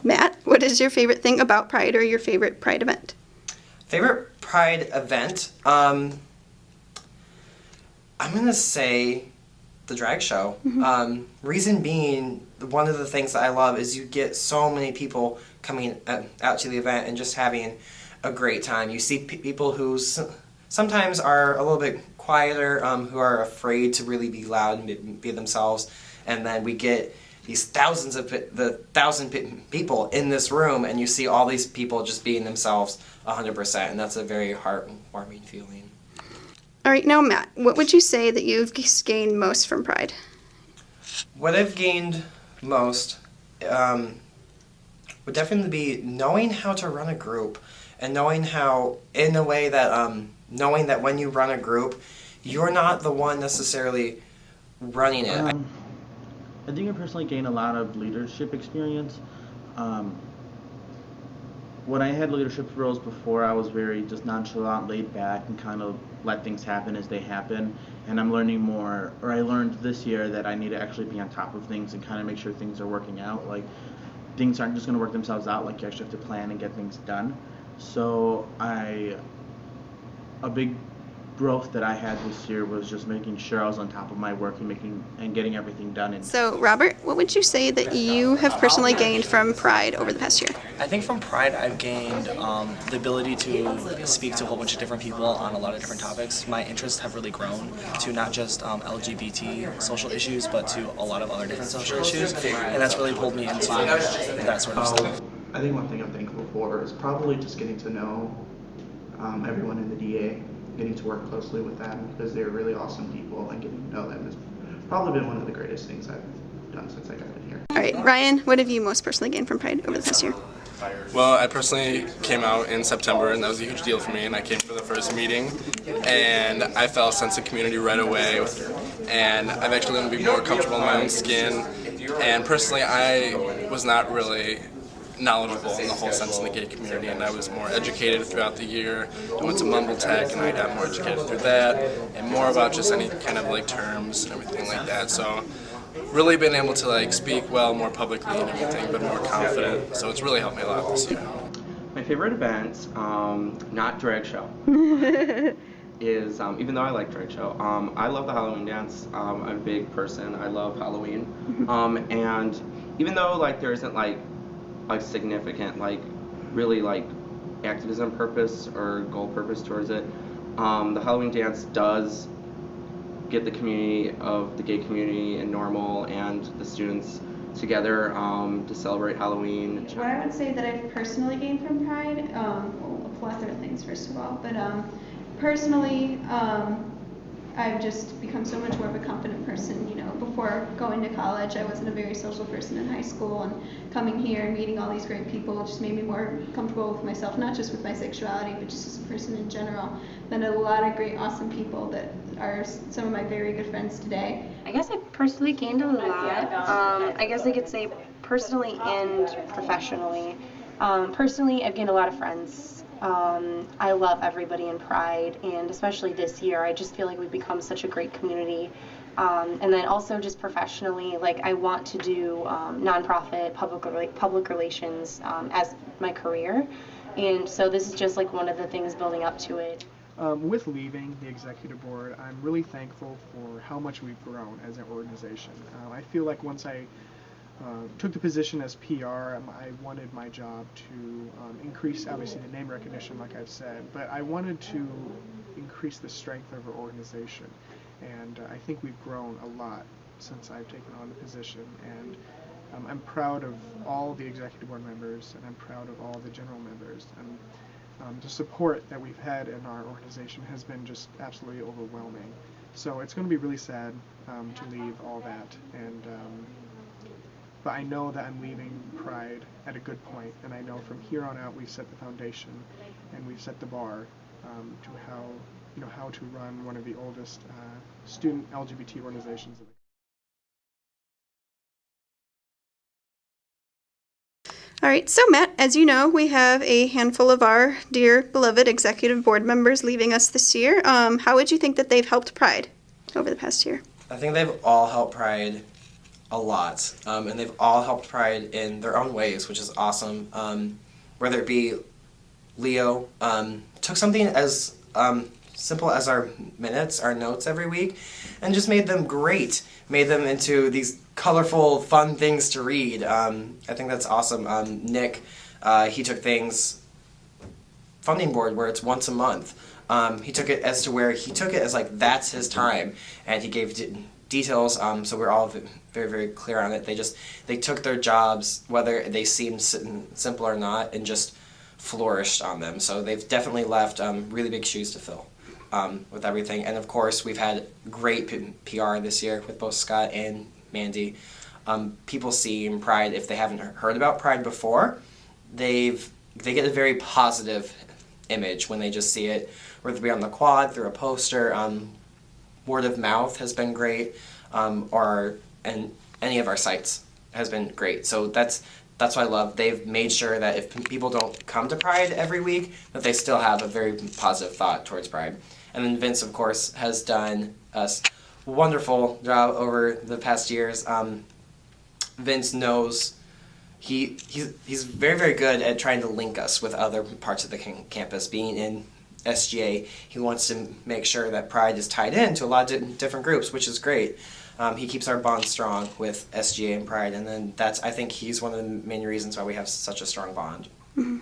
Matt, what is your favorite thing about Pride or your favorite Pride event? Favorite Pride event? I'm going to say the drag show. Reason being, one of the things that I love is you get so many people coming out to the event and just having a great time. You see people who sometimes are a little bit quieter, who are afraid to really be loud and be themselves, and then we get these thousand people in this room, and you see all these people just being themselves 100%, and that's a very heartwarming feeling. All right, now Matt, what would you say that you've gained most from Pride? What I've gained most would definitely be knowing how to run a group, and knowing how, in a way that, knowing that when you run a group, you're not the one necessarily running it. I think I personally gained a lot of leadership experience. When I had leadership roles before, I was very just nonchalant, laid back, and kind of let things happen as they happen. And I'm learning more, or I learned this year that I need to actually be on top of things and kind of make sure things are working out. Like, things aren't just going to work themselves out, like you actually have to plan and get things done. So a big growth that I had this year was just making sure I was on top of my work and getting everything done. So Robert, what would you say that you have personally gained from Pride over the past year? I think from Pride I've gained the ability to speak to a whole bunch of different people on a lot of different topics. My interests have really grown to not just LGBT social issues, but to a lot of other different social issues, and that's really pulled me into that sort of stuff. I think one thing I'm thankful for is probably just getting to know everyone in the DA, getting to work closely with them because they're really awesome people, and getting to know them has probably been one of the greatest things I've done since I got in here. All right, Ryan, what have you most personally gained from Pride over the past year? Well, I personally came out in September, and that was a huge deal for me, and I came for the first meeting, and I felt a sense of community right away, and I've actually learned to be more comfortable in my own skin, and personally I was not really knowledgeable in the whole sense in the gay community, and I was more educated throughout the year. I went to Mumble Tech and I got more educated through that, and more about just any kind of like terms and everything like that. So really been able to like speak well more publicly and everything, but more confident. So it's really helped me a lot this year. My favorite event, not drag show, is, even though I like drag show, I love the Halloween dance. I'm a big person. I love Halloween. And even though like there isn't like a significant like really like activism purpose or goal purpose towards it, the Halloween dance does get the community of the gay community and Normal and the students together to celebrate Halloween. What I would say that I've personally gained from Pride, well, a plethora of things first of all, but personally, I've just become so much more of a confident person. You know, before going to college, I wasn't a very social person in high school, and coming here and meeting all these great people just made me more comfortable with myself, not just with my sexuality, but just as a person in general. Met a lot of great, awesome people that are some of my very good friends today. I guess I personally gained a lot. I guess I could say personally and professionally. Personally, I've gained a lot of friends. I love everybody in Pride, and especially this year, I just feel like we've become such a great community. And then also just professionally, like I want to do nonprofit public relations as my career, and so this is just like one of the things building up to it. With leaving the executive board, I'm really thankful for how much we've grown as an organization. I feel like once I took the position as PR, I wanted my job to increase, obviously, the name recognition, like I've said, but I wanted to increase the strength of our organization. And I think we've grown a lot since I've taken on the position. And I'm proud of all the executive board members, and I'm proud of all the general members. And the support that we've had in our organization has been just absolutely overwhelming. So it's going to be really sad to leave all that. And but I know that I'm leaving Pride at a good point, and I know from here on out we've set the foundation and we've set the bar to how to run one of the oldest student LGBT organizations in the All right, so Matt, as you know, we have a handful of our dear beloved executive board members leaving us this year. How would you think that they've helped Pride over the past year? I think they've all helped Pride a lot, and they've all helped Pride in their own ways, which is awesome. Whether it be Leo, took something as simple as our minutes, our notes every week, and just made them great. Made them into these colorful, fun things to read. I think that's awesome. Nick, he took things, funding board, where it's once a month. He took it as to where he took it as like that's his time, and he gave details. So we're all very, very clear on it. They took their jobs, whether they seemed simple or not, and just flourished on them. So they've definitely left really big shoes to fill with everything. And of course, we've had great PR this year with both Scott and Mandy. People see Pride, if they haven't heard about Pride before, they get a very positive image when they just see it, whether it be on the quad, through a poster. Word of mouth has been great, and any of our sites has been great. So that's what I love. They've made sure that if people don't come to Pride every week, that they still have a very positive thought towards Pride. And then Vince, of course, has done a wonderful job over the past years. Vince knows he's very, very good at trying to link us with other parts of the campus. Being in SGA, he wants to make sure that Pride is tied into a lot of different groups, which is great. He keeps our bond strong with SGA and Pride, and then I think he's one of the main reasons why we have such a strong bond. Mm-hmm.